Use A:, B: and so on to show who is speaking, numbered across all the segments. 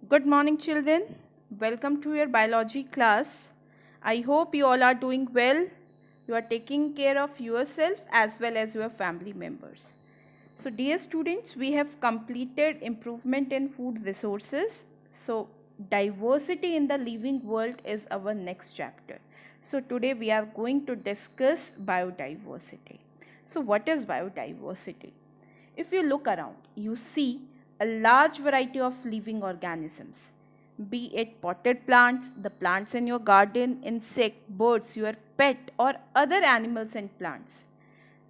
A: Good morning, children. Welcome to your biology class. I hope you all are doing well. You are taking care of yourself as well as your family members. So, dear students, we have completed improvement in food resources. So, diversity in the living world is our next chapter. So, today we are going to discuss biodiversity. So, what is biodiversity? If you look around, you see a large variety of living organisms, be it potted plants, the plants in your garden, insect, birds, your pet, or other animals and plants.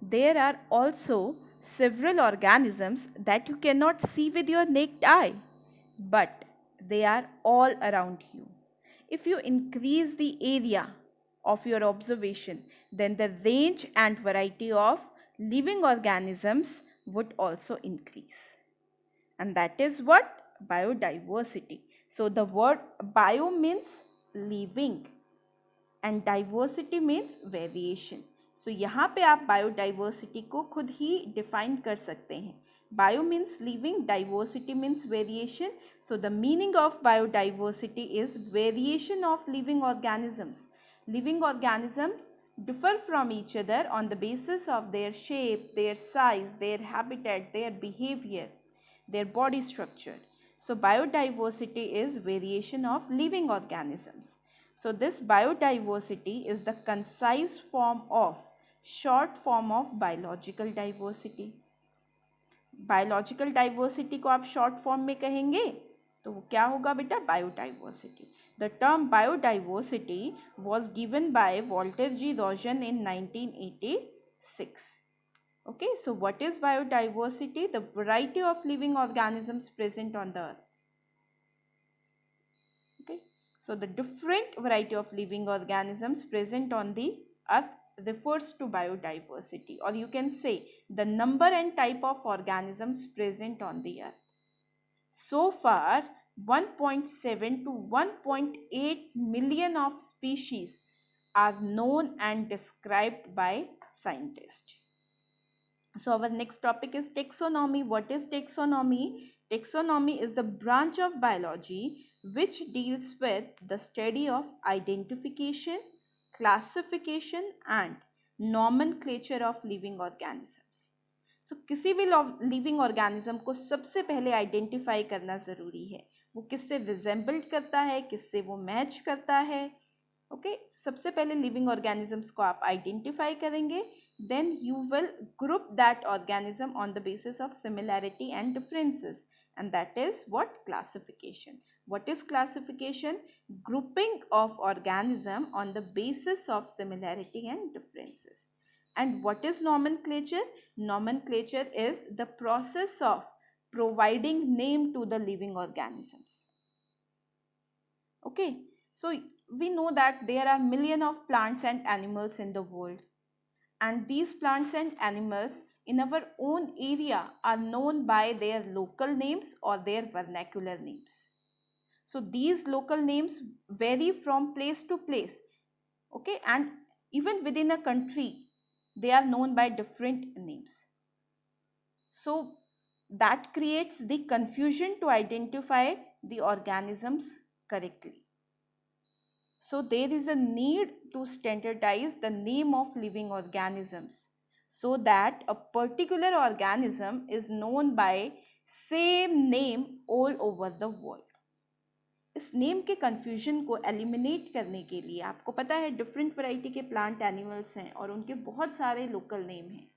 A: There are also several organisms that you cannot see with your naked eye, but they are all around you. If you increase the area of your observation, then the range and variety of living organisms would also increase. And that is what biodiversity. So the word bio means living and diversity means variation. So यहाँ पे आप biodiversity को खुद ही define कर सकते हैं. Bio means living, diversity means variation. So the meaning of biodiversity is variation of living organisms. Living organisms differ from each other on the basis of their shape, their size, their habitat, their behavior, their body structure. So biodiversity is variation of living organisms. So this biodiversity is the concise form of short form of biological diversity. Biological diversity को आप short form में कहेंगे तो वो क्या होगा बेटा biodiversity. The term biodiversity was given by Walter G. Rosen in 1986. Okay, so what is biodiversity? The variety of living organisms present on the earth. Okay, so the different variety of living organisms present on the earth refers to biodiversity, or you can say the number and type of organisms present on the earth. So far, 1.7 to 1.8 million of species are known and described by scientists. So our next topic is taxonomy. What is taxonomy? Taxonomy is the branch of biology which deals with the study of identification, classification and nomenclature of living organisms. So किसी भी living organism को सबसे पहले identify करना ज़रूरी है. वो किससे रिजेंबल्ड करता है, किससे वो मैच करता है. ओके, सबसे पहले लिविंग ऑर्गेनिजम्स को आप आइडेंटिफाई करेंगे, then you will group that organism on the basis of similarity and differences, and that is what classification. What is classification? Grouping of organism on the basis of similarity and differences. And what is nomenclature? Nomenclature is the process of providing name to the living organisms. Okay, so we know that there are millions of plants and animals in the world, and these plants and animals in our own area are known by their local names or their vernacular names. So these local names vary from place to place. Okay, and even within a country they are known by different names. So that creates the confusion to identify the organisms correctly. So there is a need to standardize the name of living organisms so that a particular organism is known by same name all over the world. इस name के confusion को eliminate करने के लिए आपको पता है different variety के प्लांट एनिमल्स हैं और उनके बहुत सारे लोकल नेम हैं.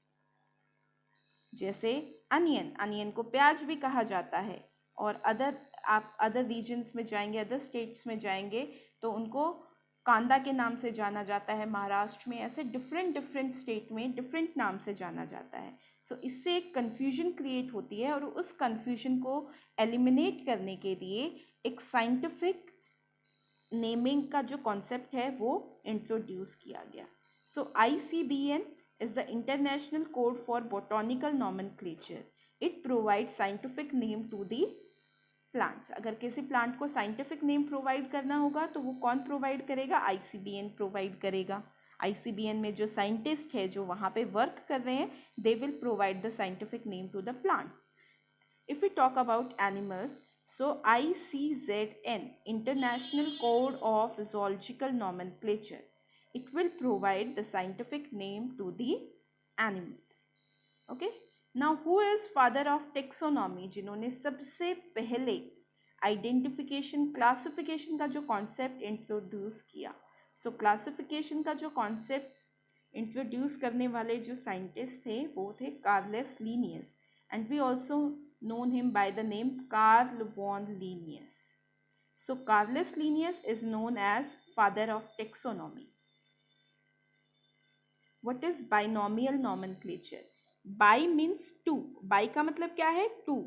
A: जैसे अनियन, अनियन को प्याज भी कहा जाता है, और आप अदर रीजन्स में जाएंगे, अदर स्टेट्स में जाएंगे तो उनको कांदा के नाम से जाना जाता है. महाराष्ट्र में ऐसे डिफरेंट स्टेट में डिफरेंट नाम से जाना जाता है. सो इससे एक कन्फ्यूजन क्रिएट होती है और उस कन्फ्यूजन को एलिमिनेट करने के लिए एक साइंटिफिक नेमिंग का जो कॉन्सेप्ट है वो इंट्रोड्यूस किया गया. सो ICBN is the International Code for Botanical Nomenclature. It provides scientific name to the plants. अगर किसी प्लांट को साइंटिफिक नेम प्रोवाइड करना होगा तो वो कौन प्रोवाइड करेगा? ICBN प्रोवाइड करेगा. ICBN में जो साइंटिस्ट है जो वहाँ पे वर्क कर रहे हैं, they will provide the scientific name to the plant. If we talk about animals, So ICZN, International Code of Zoological Nomenclature, it will provide the scientific name to the animals. Okay. Now who is father of taxonomy, जिन्होंने सबसे पहले identification classification का जो concept introduce किया. सो classification का जो concept introduce करने वाले जो साइंटिस्ट थे वो थे Carolus Linnaeus, and we also known him by the name Carl von Linnaeus. So Carlus Linnaeus is known as father of taxonomy. What is binomial nomenclature? Bi means two. Bi का मतलब क्या है? Two.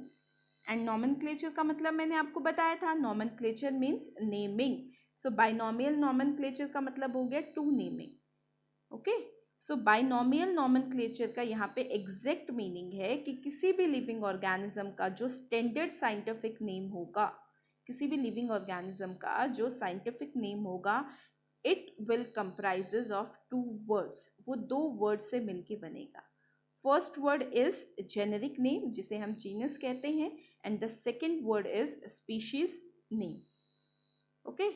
A: And nomenclature का मतलब मैंने आपको बताया था. Nomenclature means naming. So binomial nomenclature का मतलब हो गया two naming. Okay? सो बाइनोमियल नॉमेनक्लेचर का यहाँ पे एग्जैक्ट मीनिंग है कि किसी भी लिविंग ऑर्गेनिज्म का जो स्टैंडर्ड साइंटिफिक नेम होगा, किसी भी लिविंग ऑर्गेनिज्म का जो साइंटिफिक नेम होगा, it will comprises of two words. वो दो वर्ड से मिलके बनेगा. First word is generic name जिसे हम जीनस कहते हैं, and the second word is species name. Okay.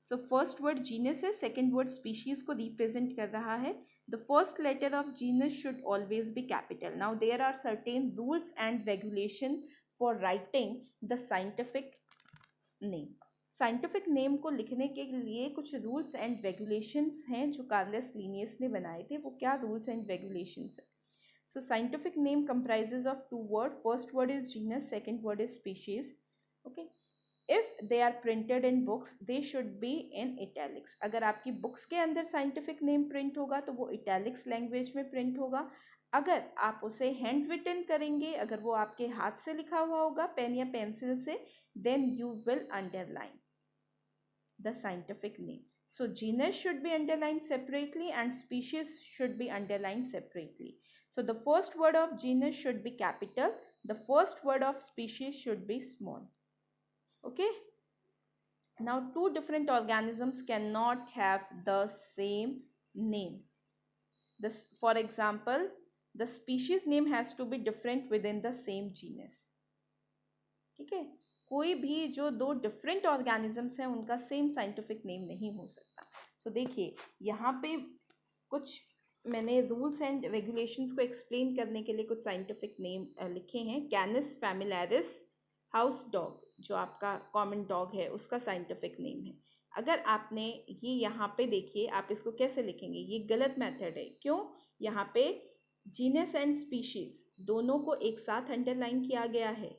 A: So first word genus है, सेकेंड वर्ड स्पीशीज को रिप्रेजेंट कर रहा है. The first letter of genus should always be capital. Now there are certain rules and regulation for writing the scientific name. Scientific name को लिखने के लिए कुछ rules and regulations हैं जो कार्लस लीनियस ने बनाए थे. वो क्या rules and regulations हैं? So scientific name comprises of two words. First word is genus, second word is species. Okay. If they are printed in books, they should be in italics. अगर आपकी books के अंदर scientific name print होगा तो वो italics language में print होगा. अगर आप उसे हैंड रिटन करेंगे, अगर वो आपके हाथ से लिखा हुआ होगा पेन या पेंसिल से, then you will underline the scientific name. So genus should be underlined separately and species should be underlined separately. So the first word of genus should be capital, the first word of species should be small. Okay. Now two different organisms cannot have the same name. This, for example, the species name has to be different within the same genus. ठीक है. कोई भी जो दो different organisms हैं उनका same scientific name नहीं हो सकता. सो देखिए यहाँ पे कुछ मैंने रूल्स एंड रेगुलेशंस को एक्सप्लेन करने के लिए कुछ साइंटिफिक नेम लिखे हैं. कैनिस फैमिलियारिस हाउस डॉग, जो आपका कॉमन डॉग है, उसका साइंटिफिक नेम है. अगर आपने ये यहाँ पे देखिए, आप इसको कैसे लिखेंगे, ये गलत मेथड है. क्यों? यहाँ पे जीनस एंड स्पीशीज दोनों को एक साथ अंडरलाइन किया गया है.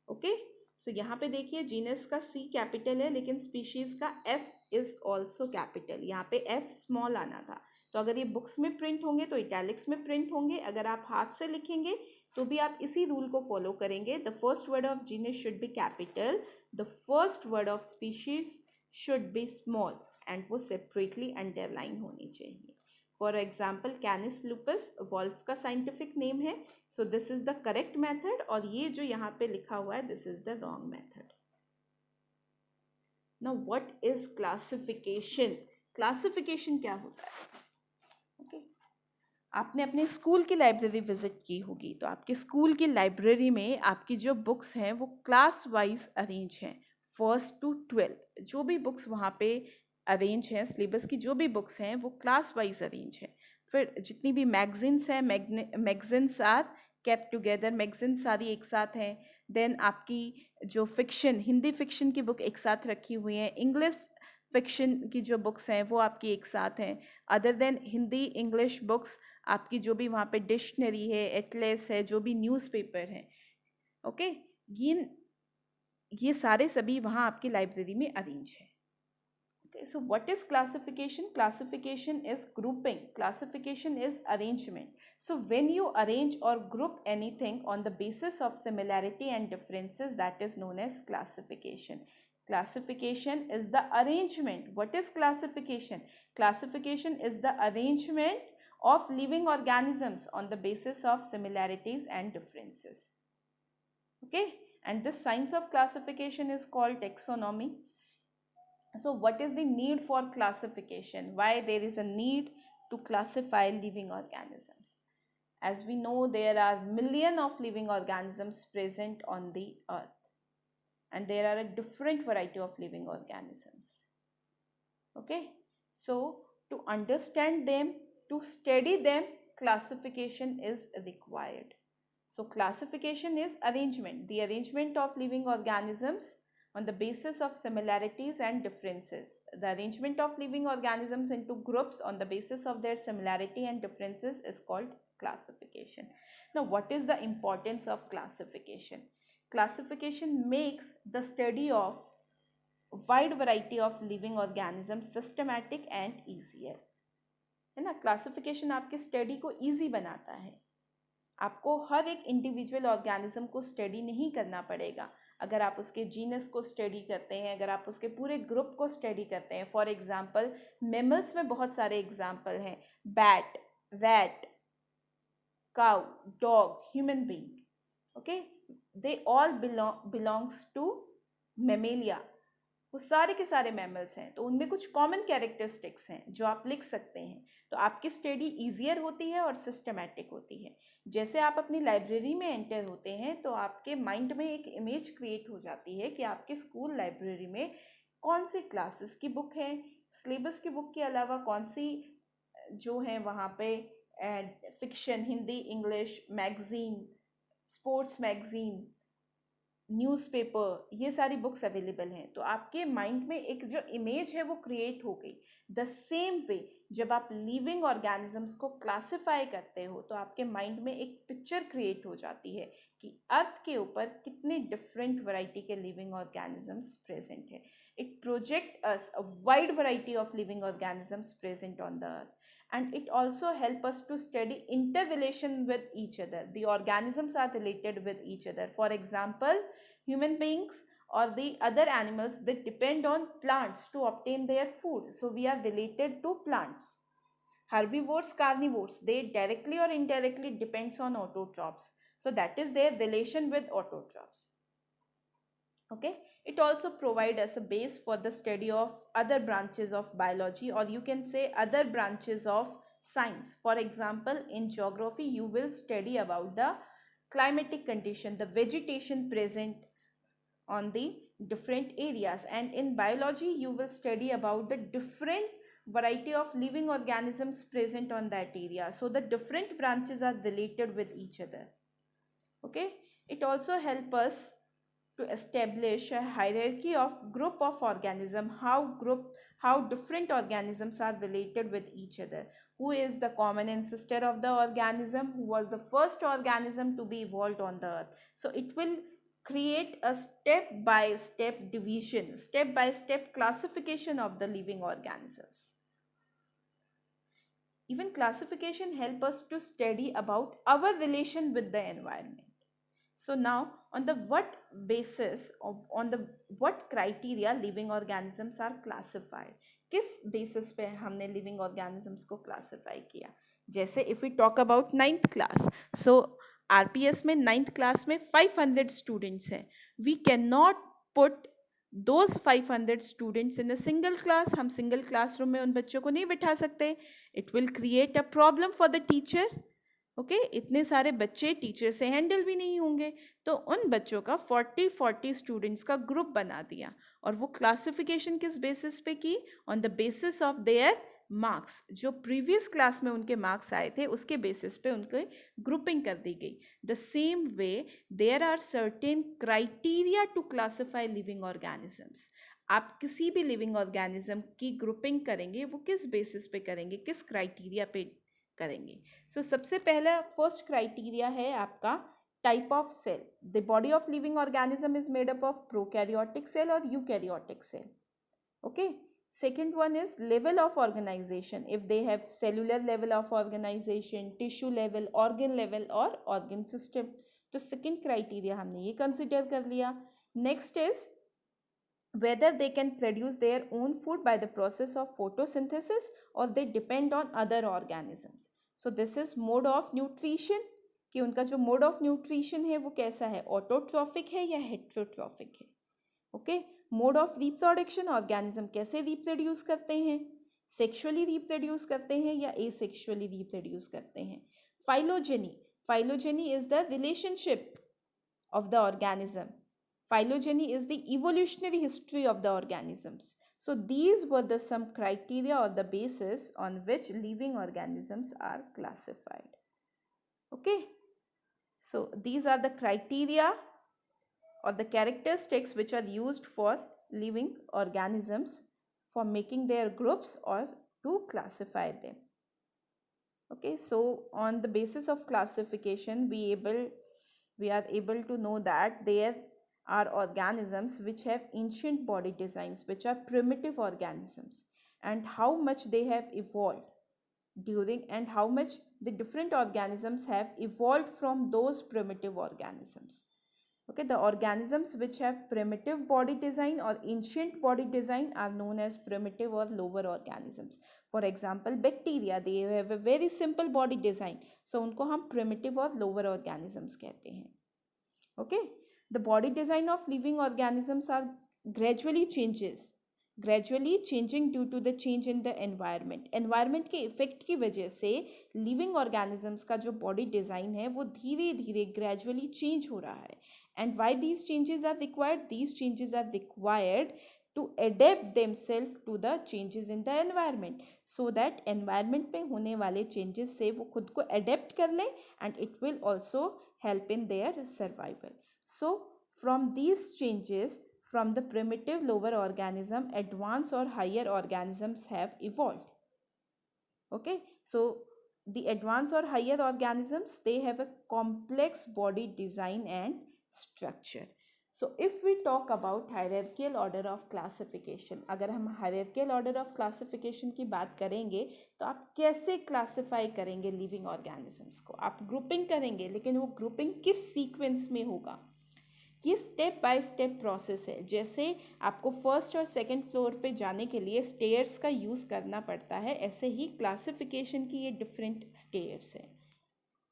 A: ओके. सो यहाँ पे देखिए जीनस का C कैपिटल है लेकिन स्पीशीज का F इज ऑल्सो कैपिटल. यहाँ पे F स्मॉल आना था. तो अगर ये बुक्स में प्रिंट होंगे तो इटैलिक्स में प्रिंट होंगे. अगर आप हाथ से लिखेंगे तो भी आप इसी रूल को फॉलो करेंगे. The first word of genus should be capital, the first word of species should be small, and वो सेपरेटली अंडरलाइन होनी चाहिए. For example Canis lupus wolf का साइंटिफिक नेम है. So this is the correct method, और ये जो यहाँ पे लिखा हुआ है this is the wrong method. Now what is classification? Classification क्या होता है? ओके. आपने अपने स्कूल की लाइब्रेरी विजिट की होगी, तो आपके स्कूल की लाइब्रेरी में आपकी जो बुक्स हैं वो क्लास वाइज अरेंज हैं. 1st to 12th जो भी बुक्स वहाँ पे अरेंज हैं, सिलेबस की जो भी बुक्स हैं वो क्लास वाइज अरेंज हैं. फिर जितनी भी मैगजीन्स हैं, magazines are kept together, magazine सारी एक साथ हैं. देन आपकी जो फिक्शन, हिंदी फिक्शन की बुक एक साथ रखी हुई हैं, इंग्लिश फिक्शन की जो बुक्स हैं वो आपकी एक साथ हैं. Other than Hindi English books आपकी जो भी वहाँ पे डिक्शनरी है, एटलस है, जो भी न्यूज़पेपर हैं, ओके, ये सारे सभी वहाँ आपकी लाइब्रेरी में अरेंज है. Okay, so what is classification? Classification is grouping. Classification is arrangement. So when you arrange or group anything on the basis of similarity and differences, that is known as classification. Classification is the arrangement. What is classification? Classification is the arrangement of living organisms on the basis of similarities and differences. Okay, and this science of classification is called taxonomy. So what is the need for classification? Why there is a need to classify living organisms? As we know, there are millions of living organisms present on the earth. and there are a different variety of living organisms. Okay, so to understand them, to study them, classification is required. So classification is arrangement, the arrangement of living organisms on the basis of similarities and differences. The arrangement of living organisms into groups on the basis of their similarity and differences is called classification. Now, what is the importance of classification? Classification makes the study of wide variety of living organisms systematic and easier. है ना, classification आपके study को easy बनाता है. आपको हर एक individual organism को study नहीं करना पड़ेगा. अगर आप उसके जीनस को स्टडी करते हैं, अगर आप उसके पूरे ग्रुप को स्टडी करते हैं, फॉर एग्जांपल मैमल्स में बहुत सारे एग्जांपल हैं, bat, rat, cow, dog, human being. Okay, they all belongs to mammalia. वो सारे के सारे मैमल्स हैं, तो उनमें कुछ कॉमन कैरेक्टरिस्टिक्स हैं जो आप लिख सकते हैं. तो आपकी स्टडी ईजियर होती है और सिस्टमैटिक होती है. जैसे आप अपनी लाइब्रेरी में एंटर होते हैं तो आपके माइंड में एक इमेज क्रिएट हो जाती है कि आपके स्कूल लाइब्रेरी में कौन सी क्लासेस की बुक है, सिलेबस की बुक के अलावा कौन सी जो है वहाँ पे fiction, Hindi, English, magazine, sports magazine, newspaper, ये सारी बुक्स अवेलेबल हैं. तो आपके माइंड में एक जो इमेज है वो क्रिएट हो गई. द सेम वे जब आप लिविंग ऑर्गेनिजम्स को क्लासिफाई करते हो तो आपके माइंड में एक पिक्चर क्रिएट हो जाती है कि अर्थ के ऊपर कितने डिफरेंट वैरायटी के लिविंग ऑर्गेनिजम्स प्रेजेंट है. It project us a wide variety of living organisms present on the earth. And it also help us to study interrelation with each other. The organisms are related with each other. For example, human beings or the other animals, they depend on plants to obtain their food. So we are related to plants. Herbivores, carnivores, they directly or indirectly depends on autotrophs. So that is their relation with autotrophs. Okay, it also provides us a base for the study of other branches of biology, or you can say other branches of science. For example, in geography you will study about the climatic condition, the vegetation present on the different areas, and in biology you will study about the different variety of living organisms present on that area. So the different branches are related with each other. Okay, it also help us to establish a hierarchy of group of organism, how different organisms are related with each other, who is the common ancestor of the organism, who was the first organism to be evolved on the earth. So it will create a step by step division, step by step classification of the living organisms. Even classification help us to study about our relation with the environment. So now on the what basis of, on the what criteria living organisms are classified, किस basis पे हमने living organisms को classify किया. जैसे if we talk about 9th class, so RPS में 9th class में 500 students हैं. We cannot put those 500 students in a single class. हम single classroom में उन बच्चों को नहीं बिठा सकते. It will create a problem for the teacher. Okay, इतने सारे बच्चे टीचर से हैंडल भी नहीं होंगे. तो उन बच्चों का 40 स्टूडेंट्स का ग्रुप बना दिया. और वो क्लासिफिकेशन किस बेसिस पे की? On the basis of their marks. जो प्रीवियस क्लास में उनके मार्क्स आए थे उसके बेसिस पे उनकी ग्रुपिंग कर दी गई. The same way there are certain criteria to classify living organisms. आप किसी भी लिविंग ऑर्गेनिज्म की ग्रुपिंग करेंगे वो किस बेसिस पे करेंगे, किस क्राइटेरिया पे करेंगे. सो सबसे पहला फर्स्ट क्राइटेरिया है आपका type of cell. The body of living organism is made up of prokaryotic cell और eukaryotic cell. Okay, second one is level of organisation. If they have cellular level of organisation, tissue level, organ level और organ system. तो second criteria हमने ये consider कर लिया. Next is whether they can produce their own food by the process of photosynthesis or they depend on other organisms. So this is mode of nutrition, कि उनका जो mode of nutrition है वो कैसा है, autotrophic है या heterotrophic है. Okay, mode of reproduction, organism कैसे reproduce करते हैं, sexually reproduce करते हैं या asexually reproduce करते हैं. Phylogeny, phylogeny is the relationship of the organism. Phylogeny is the evolutionary history of the organisms. So these were the some criteria or the basis on which living organisms are classified. Okay. So these are the criteria or the characteristics which are used for living organisms for making their groups or to classify them. Okay, so on the basis of classification we are able to know that there are organisms which have ancient body designs, which are primitive organisms, and how much they have evolved during, and how much the different organisms have evolved from those primitive organisms. Okay, the organisms which have primitive body design or ancient body design are known as primitive or lower organisms. For example, bacteria, they have a very simple body design, so उनको हम primitive और lower organisms कहते हैं. Okay, the body design of living organisms are gradually changing due to the change in the environment के effect की वजह से living organisms का जो बॉडी डिज़ाइन है वो धीरे धीरे ग्रेजुअली चेंज हो रहा है. And why these changes are required to adapt themselves to the changes in the environment, so that environment में होने वाले changes से वो खुद को adapt कर लें, and it will also help in their survival. So from these changes, from the primitive lower organism, advanced or higher organisms have evolved. Okay, so the advanced or higher organisms, they have a complex body design and structure. So if we talk about hierarchical order of classification, अगर हम hierarchical order of classification की बात करेंगे तो आप कैसे classify करेंगे living organisms को? आप ग्रुपिंग करेंगे, लेकिन वो ग्रुपिंग किस सीक्वेंस में होगा? ये स्टेप बाय स्टेप प्रोसेस है. जैसे आपको फर्स्ट और सेकंड फ्लोर पे जाने के लिए स्टेयर्स का यूज़ करना पड़ता है, ऐसे ही क्लासिफिकेशन की ये डिफरेंट स्टेयर्स है.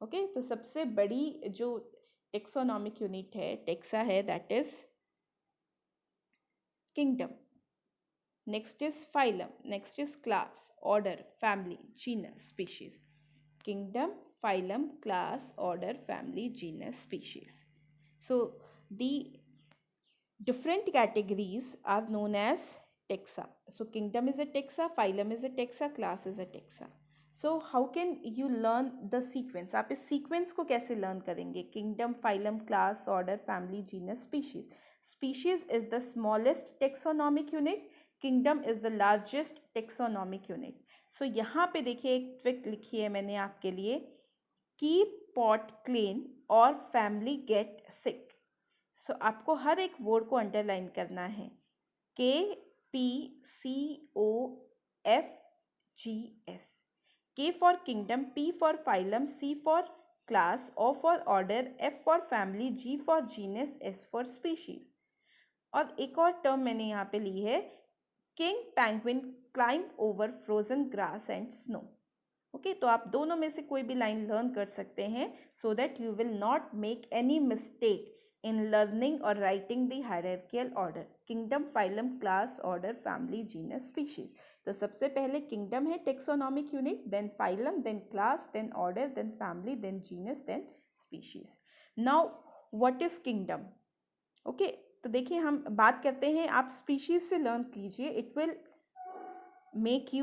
A: ओके, तो सबसे बड़ी जो टेक्सोनॉमिक यूनिट है, टेक्सा है, that is kingdom. Next is phylum, next is class, order, family, genus, species. Kingdom, phylum, class, order, family, genus, species. So the different categories are known as taxa. So kingdom is a taxa, phylum is a taxa, class is a taxa. So how can you learn the sequence? आप इस sequence को कैसे learn करेंगे? Kingdom, phylum, class, order, family, genus, species. Species is the smallest taxonomic unit. Kingdom is the largest taxonomic unit. So यहाँ पे देखिए एक trick लिखी है मैंने आपके लिए. Keep pot clean और family get sick. So आपको हर एक वर्ड को अंडरलाइन करना है. KPCOFGS. K for kingdom, P for phylum, C for class, O for order, F for family, G for genus, S for species. और एक और term मैंने यहाँ पे ली है, king penguin climb over frozen grass and snow. Okay, तो आप दोनों में से कोई भी लाइन लर्न कर सकते हैं, so that you will not make any mistake in learning or writing the hierarchical order. Kingdom, phylum, class, order, family, genus, species. तो सबसे पहले kingdom है taxonomic unit, then phylum, then class, then order, then family, then genus, then species. Now what is kingdom? Okay, तो देखिए हम बात करते हैं, आप species से learn कीजिए. It will make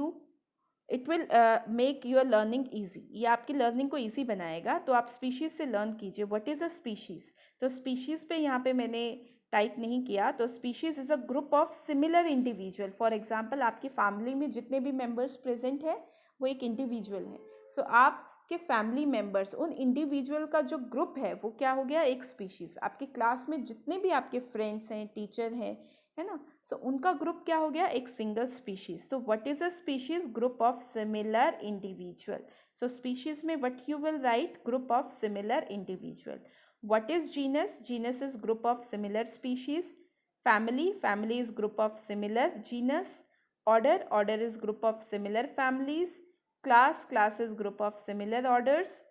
A: your learning easy. ये आपकी लर्निंग को ईजी बनाएगा. तो आप स्पीशीज़ से लर्न कीजिए. What is a species? तो स्पीशीज़ पे यहाँ पे मैंने टाइप नहीं किया. तो species is a group of similar individual. For example आपकी फैमिली में जितने भी मेंबर्स प्रेजेंट है वो एक इंडिविजुअल है. सो आपके फैमिली मेंबर्स, उन इंडिविजुअल का जो ग्रुप है वो क्या हो गया? एक स्पीशीज़. आपकी क्लास में जितने भी आपके फ्रेंड्स हैं, टीचर हैं, है ना, सो उनका ग्रुप क्या हो गया? एक सिंगल स्पीशीज. तो what is a species? Group of similar individual. So species में what you will write? Group of similar individual. What is genus? Genus is group of similar species. Family, family is group of similar genus. Order, order is group of similar families. Class, class is group of similar orders.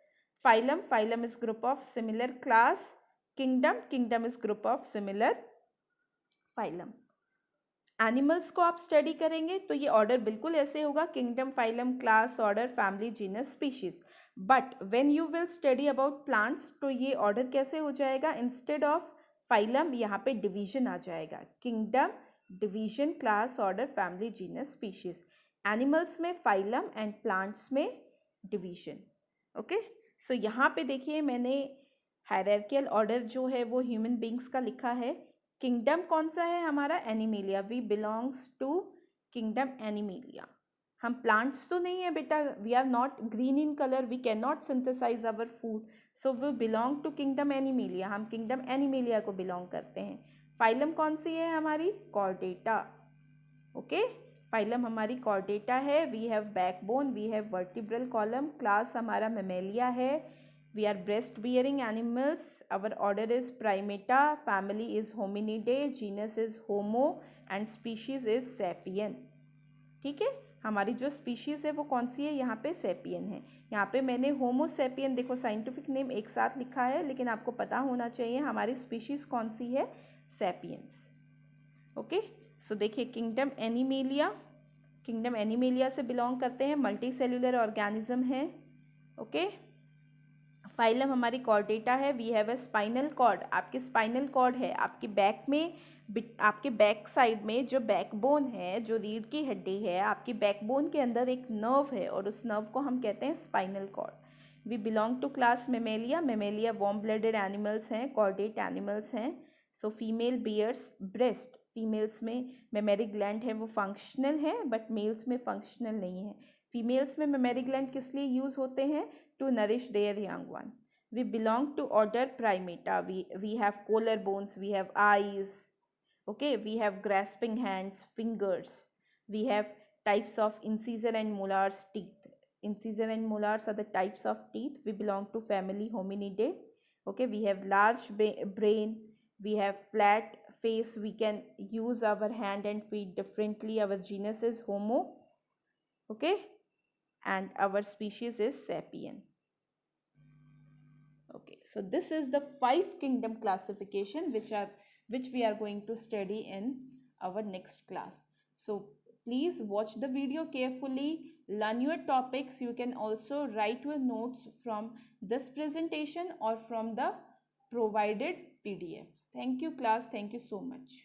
A: Phylum, phylum is group of similar class. Kingdom, kingdom is group of similar phylum. Animals को आप study करेंगे तो ये order बिल्कुल ऐसे होगा, kingdom, phylum, class, order, family, genus, species. But when you will study about plants तो ये ऑर्डर कैसे हो जाएगा? इंस्टेड ऑफ फाइलम यहाँ पे डिवीजन आ जाएगा, kingdom, division, class, order, family, genus, species. Animals में फाइलम एंड प्लांट्स में डिवीजन। ओके, सो यहाँ पे देखिए मैंने हायरार्कियल ऑर्डर जो है वो ह्यूमन बींग्स का लिखा है। किंगडम कौन सा है हमारा? Animalia. We belongs to kingdom animalia. हम प्लांट्स तो नहीं है बेटा, we are not green in colour, we can not synthesize our food, so we belong to kingdom animalia. हम किंगडम एनिमेलिया को बिलोंग करते हैं। फाइलम कौन सी है हमारी? कॉर्डेटा। ओके, फाइलम हमारी कॉर्डेटा है। We have backbone, we have vertebral column. Class हमारा मेमेलिया है। We are breast bearing animals. Our order is Primata. Family is Hominidae. Genus is homo and species is sapien. ठीक है, हमारी जो species है वो कौन सी है? यहाँ पे सैपियन है। यहाँ पे मैंने होमो सैपियन, देखो साइंटिफिक नेम एक साथ लिखा है, लेकिन आपको पता होना चाहिए हमारी स्पीशीज़ कौन सी है? सैपियंस। ओके, सो देखिए किंगडम एनिमेलिया, किंगडम एनिमेलिया से बिलोंग करते हैं, मल्टी सेल्यूलर ऑर्गेनिज्म है। ओके, फाइलम हमारी कॉर्डेटा है। We have a spinal cord. आपके स्पाइनल कॉर्ड है आपके बैक में, आपके बैक साइड में जो बैकबोन है, जो रीढ़ की हड्डी है, आपकी बैकबोन के अंदर एक नर्व है और उस नर्व को हम कहते हैं spinal cord. We belong to class mammalia. Mammalia warm blooded animals हैं, कॉर्डेट एनिमल्स हैं। So female bears breast. Females में मेमेरी ग्लैंड है वो फंक्शनल है, बट मेल्स में फंक्शनल नहीं है। फीमेल्स में मेमेरी ग्लैंड किस लिए यूज़ होते हैं? To nourish their young one. We belong to order Primata. We have collarbones, we have eyes, okay, we have grasping hands, fingers, we have types of incisor and molars, teeth. Incisor and molars are the types of teeth. We belong to family Hominidae. Okay, we have large brain, we have flat face, we can use our hand and feet differently. Our genus is Homo. Okay, and our species is sapien. Okay, so this is the 5 kingdom classification which we are going to study in our next class. So please watch the video carefully, learn your topics. You can also write your notes from this presentation or from the provided PDF. Thank you class, thank you so much.